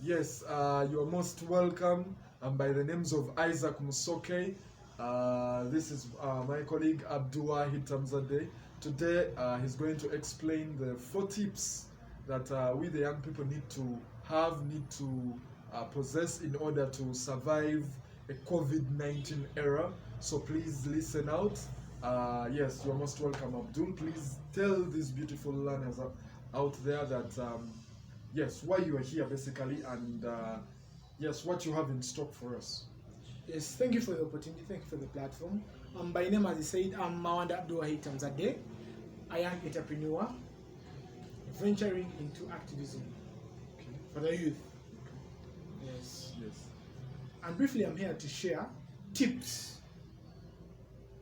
Yes, you are most welcome. I'm by the names of Isaac Musoke. This is my colleague Abdullah Hitamzadeh. Today, he's going to explain the 4 tips that we, the young people, need to possess in order to survive a COVID-19 era. So please listen out. Yes, you're most welcome, Abdul. Please tell these beautiful learners out there that yes, why you are here basically, and yes, what you have in stock for us. Yes, thank you for the opportunity. Thank you for the platform. By name, as I said, I'm Mawanda Abdullah Hitamzadeh. I am entrepreneur venturing into activism for the youth. Yes. Yes. And briefly, I'm here to share tips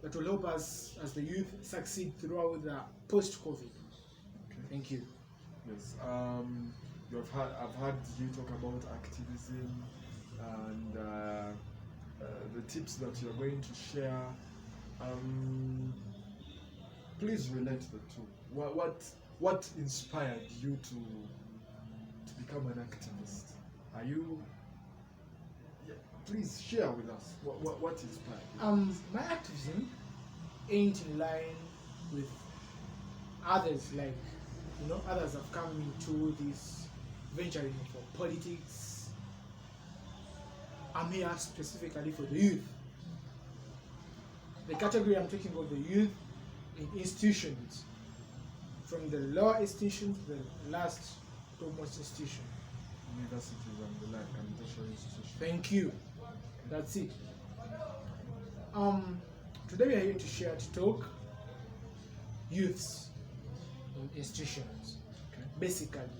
that will help us as the youth succeed throughout the post-COVID. Okay. Thank you. Yes. I've heard you talk about activism and the tips that you're going to share. Please relate the two. What inspired you to become an activist? Are you? Yeah, please share with us what inspired you. My activism ain't in line with others. Like, others have come into this venturing for politics. I'm here specifically for the youth. The category I'm talking about, the youth in institutions, from the lower institution to the last topmost institution. Universities and the like, and tertiary institutions. Thank you. That's it. Today we are here to talk youths in institutions. Okay. Basically,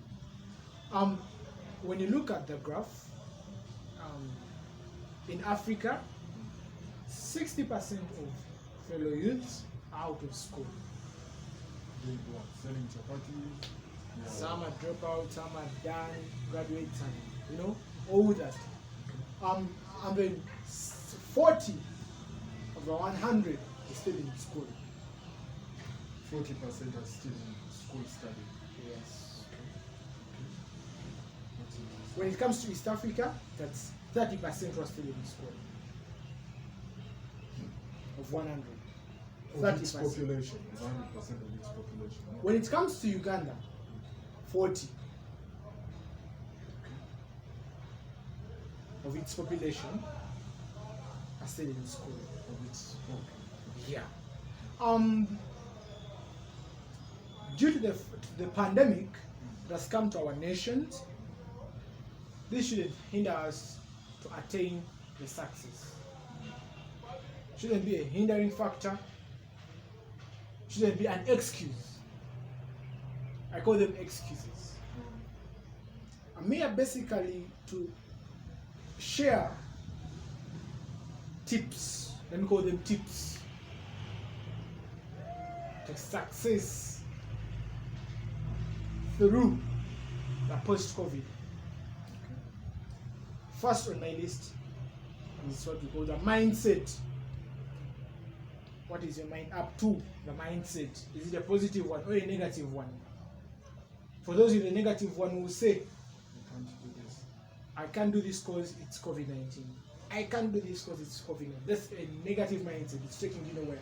when you look at the graph, in Africa, 60% of fellow youths are out of school. Doing what? Selling chapati. Yeah. Some are dropouts, some are done, graduates, and all that. And then 40 of the 100 is still in school. 40% are still in school studying. Yes. Okay. When it comes to East Africa, that's 30% were still in school. Of 100. Of its population, 100% of its population. When it comes to Uganda, 40 of its population are still in school. Of its Yeah. Due to the pandemic that has come to our nations, this shouldn't hinder us to attain the success. Shouldn't be a hindering factor. Shouldn't be an excuse. I call them excuses. I'm here basically to share tips. Let me call them tips to success through the post-COVID. First on my list is what we call the mindset. What is your mind up to? The mindset. Is it a positive one or a negative one? For those with a negative one who say, I can't do this because it's COVID-19. I can't do this because it's COVID-19. That's a negative mindset. It's taking you nowhere.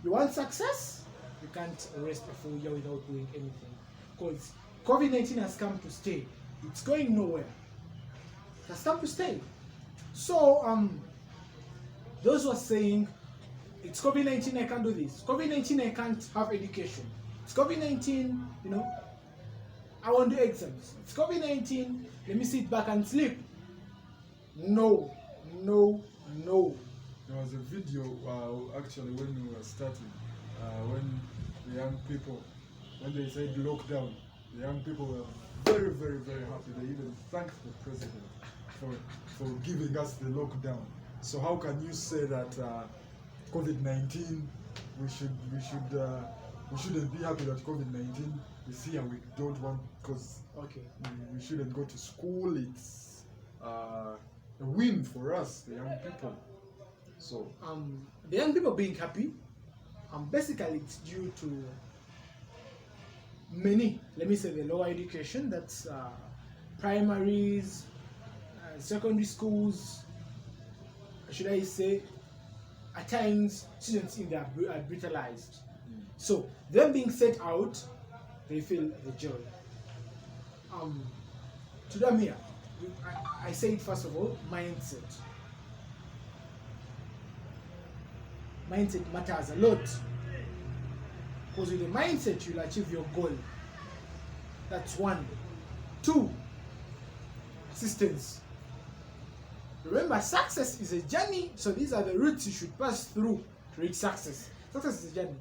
You want success? You can't rest a full year without doing anything. Because COVID-19 has come to stay. It's going nowhere. It has come to stay. So, those who are saying, it's COVID-19, I can't do this. COVID-19, I can't have education. It's COVID-19, I won't do exams. It's COVID-19, let me sit back and sleep. No. There was a video actually when we were starting, when the young people, when they said lockdown, the young people were very, very, very happy. They even thanked the president for giving us the lockdown. So how can you say that COVID-19, we shouldn't be happy that COVID-19 is here? We don't want, because we shouldn't go to school. It's a win for us, the young people. So the young people being happy, basically it's due to many, let me say, the lower education, that's primaries, secondary schools, should I say, at times students in there are brutalized. So them being set out, they feel the joy. To them here, I say it first of all, mindset. Mindset matters a lot. Because with the mindset, you'll achieve your goal. That's one. Two, persistence. Remember, success is a journey, so these are the routes you should pass through to reach success. Success is a journey.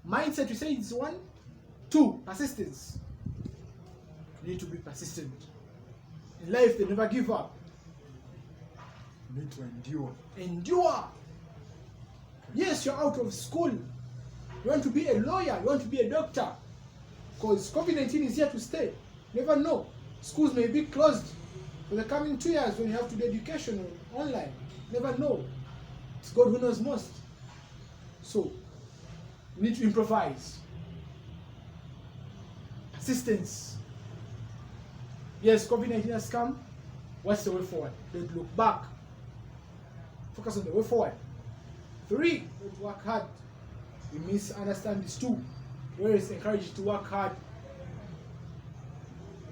Mindset, we say it's one. Two, persistence. You need to be persistent. In life, they never give up. You need to endure. Endure. Yes, you're out of school. You want to be a lawyer, you want to be a doctor. Because COVID-19 is here to stay. Never know. Schools may be closed for the coming 2 years when you have to do education online. Never know. It's God who knows most. So, you need to improvise. Persistence. Yes, COVID-19 has come. What's the way forward? Don't look back. Focus on the way forward. 3, don't work hard. We misunderstand this too. Where it's encouraged to work hard.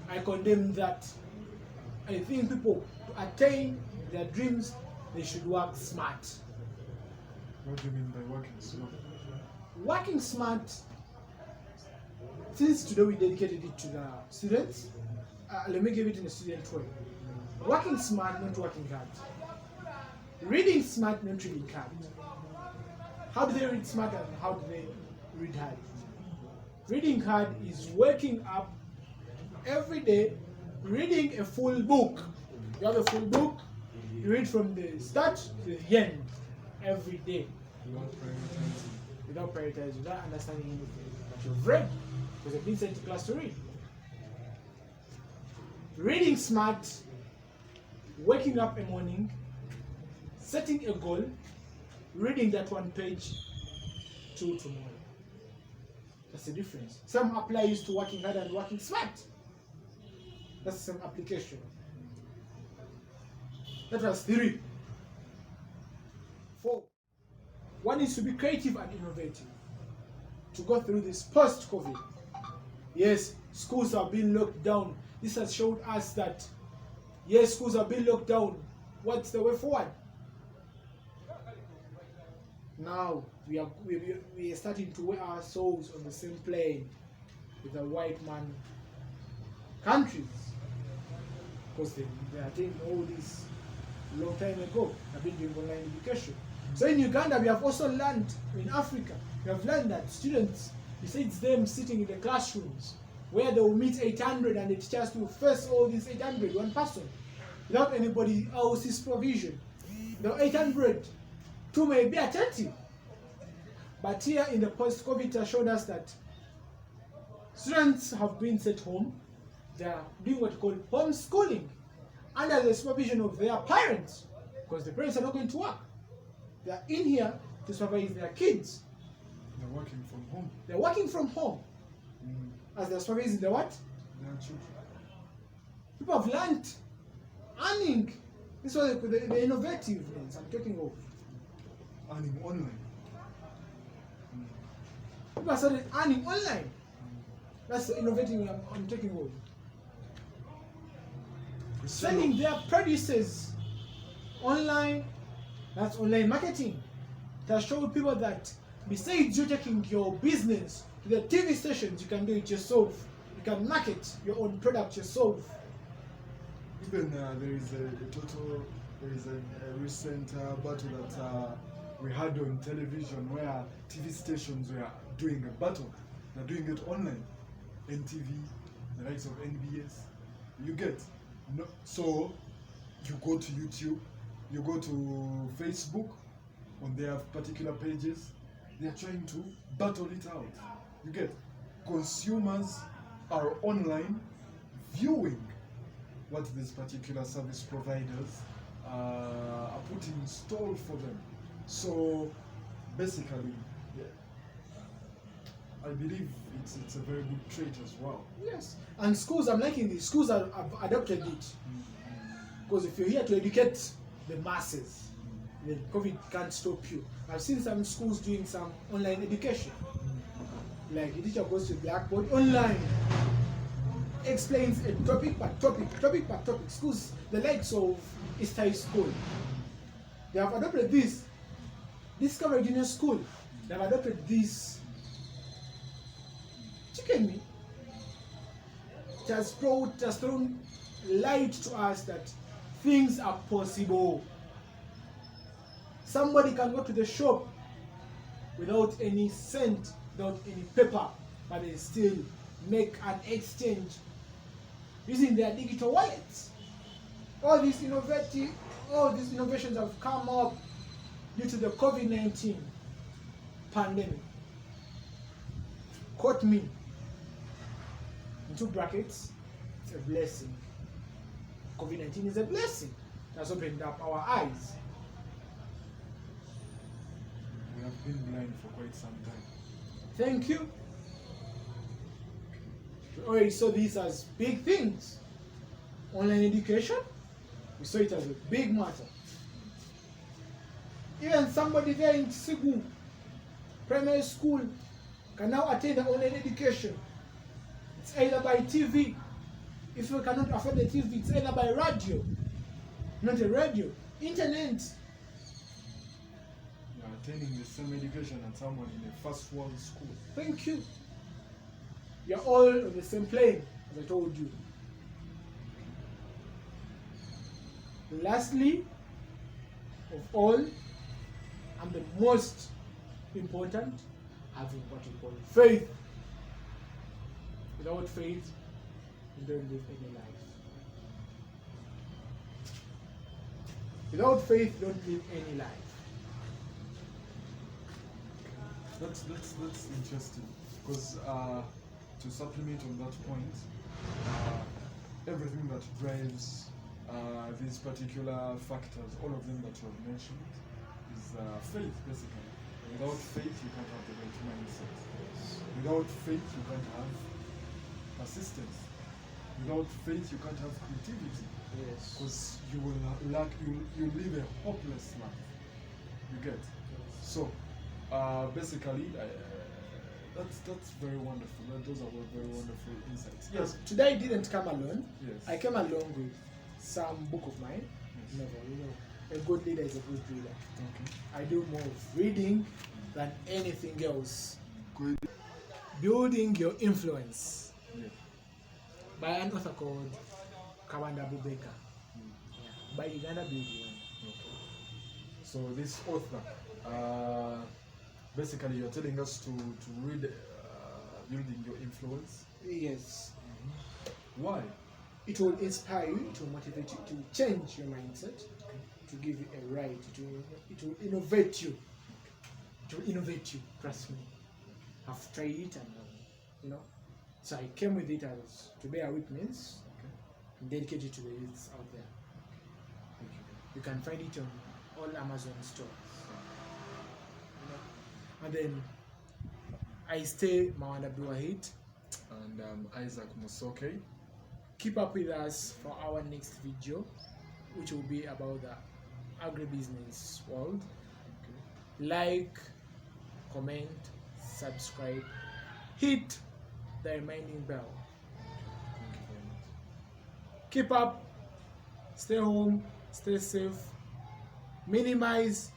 I condemn that. I think people, to attain their dreams, they should work smart. What do you mean by working smart? Working smart, since today we dedicated it to the students, let me give it in a student way. Working smart, not working hard. Reading smart, not reading hard. How do they read smart and how do they read hard? Reading hard is waking up every day, reading a full book. You have a full book, you read from the start to the end every day. Without prioritizing, without understanding anything. But you've read, because you've been sent to class to read. Reading smart, waking up in the morning, setting a goal, reading that one page till tomorrow. That's the difference. Some applies to working hard and working smart. That's some application. That was 3. 4. One needs to be creative and innovative to go through this post-COVID. Yes, schools have been locked down. This has showed us that, yes, schools have been locked down. What's the way forward? Now we are starting to weigh ourselves on the same plane with the white man countries, because they attained all this a long time ago. They've been doing online education. So in Uganda, we have also learned, in Africa, we have learned that students, besides them sitting in the classrooms, where they will meet 800 and the teachers will face all these 800, one person, without anybody else's provision. The 800 too may be attentive. But here in the post-COVID, it showed us that students have been sent home. They are doing what you call homeschooling under the supervision of their parents, because the parents are not going to work. They are in here to supervise their kids. They're working from home. They're working from home. As they're supervising the what? Their children. People have learned earning. This was the innovativeness I'm talking of. Earning online. People have started earning online. That's the innovative I'm talking of. Selling their produces online. That's online marketing. That shows people that besides you taking your business to the TV stations, you can do it yourself. You can market your own product yourself. Even there is a recent battle that we had on television where TV stations were doing a battle. They're doing it online. NTV, the likes of NBS. You get. No, so you go to YouTube, you go to Facebook, on their particular pages, they are trying to battle it out. You get. Consumers are online viewing what these particular service providers are putting in store for them. So basically, yeah, I believe it's a very good trait as well. Yes, and schools, I'm liking this. Schools have adopted it. Because if you're here to educate the masses, then COVID can't stop you. I've seen some schools doing some online education. Like the teacher goes to Blackboard online, explains a topic per topic, topic per topic. Schools, the likes of East High School, they have adopted this. Discovery Junior School, they have adopted this. Chicken me. It has thrown light to us that things are possible. Somebody can go to the shop without any cent, without any paper, but they still make an exchange using their digital wallets. All these innovations have come up due to the COVID-19 pandemic. Quote me, in two brackets, it's a blessing. COVID-19 is a blessing. That's opened up our eyes. We have been blind for quite some time. Thank you. We already saw these as big things. Online education, we saw it as a big matter. Even somebody there in Sigu primary school can now attend the online education. It's either by TV. If you cannot afford the TV, it's either by radio. Not a radio. Internet. You are attending the same education as someone in a first world school. Thank you. You're all on the same plane, as I told you. Lastly, of all, and the most important, having what we call faith. Without faith, you don't live any life. Without faith, you don't live any life. That's interesting, because to supplement on that point, everything that drives these particular factors, all of them that you have mentioned, is faith, basically. Without faith, you can't have the right mindset. Without faith, you can't have persistence. Without faith, you can't have creativity. Yes. Because you will lack, you live a hopeless life. You get? So, basically, that's very wonderful. Those are very wonderful insights. Yes. Today I didn't come alone. Yes. I came along with some book of mine. Yes. Novel, you know. A good leader is a good reader. Okay. I do more of reading than anything else. Good. Building Your Influence Yeah. by an author called Kawanda Bubeka. By Uganda Building. Okay. So this author, basically, you're telling us to read Building Your Influence. Yes. Why? It will inspire you, it will motivate you to change your mindset, to give you a right, it will innovate you. It will innovate you, trust me. I've tried it and so I came with it as to bear witness and dedicate it to the youths out there. Thank you. You can find it on all Amazon stores. And then I stay Mawanda Abdulwahid. And Isaac Musoke. Keep up with us for our next video, which will be about the agribusiness world. Okay. Like, comment, subscribe, hit the reminding bell. Thank you very much. Keep up, stay home, stay safe, minimize,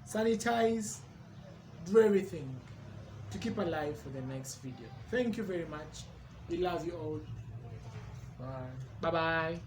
sanitize, do everything to keep alive for the next video. Thank you very much. We love you all. Bye. Bye bye.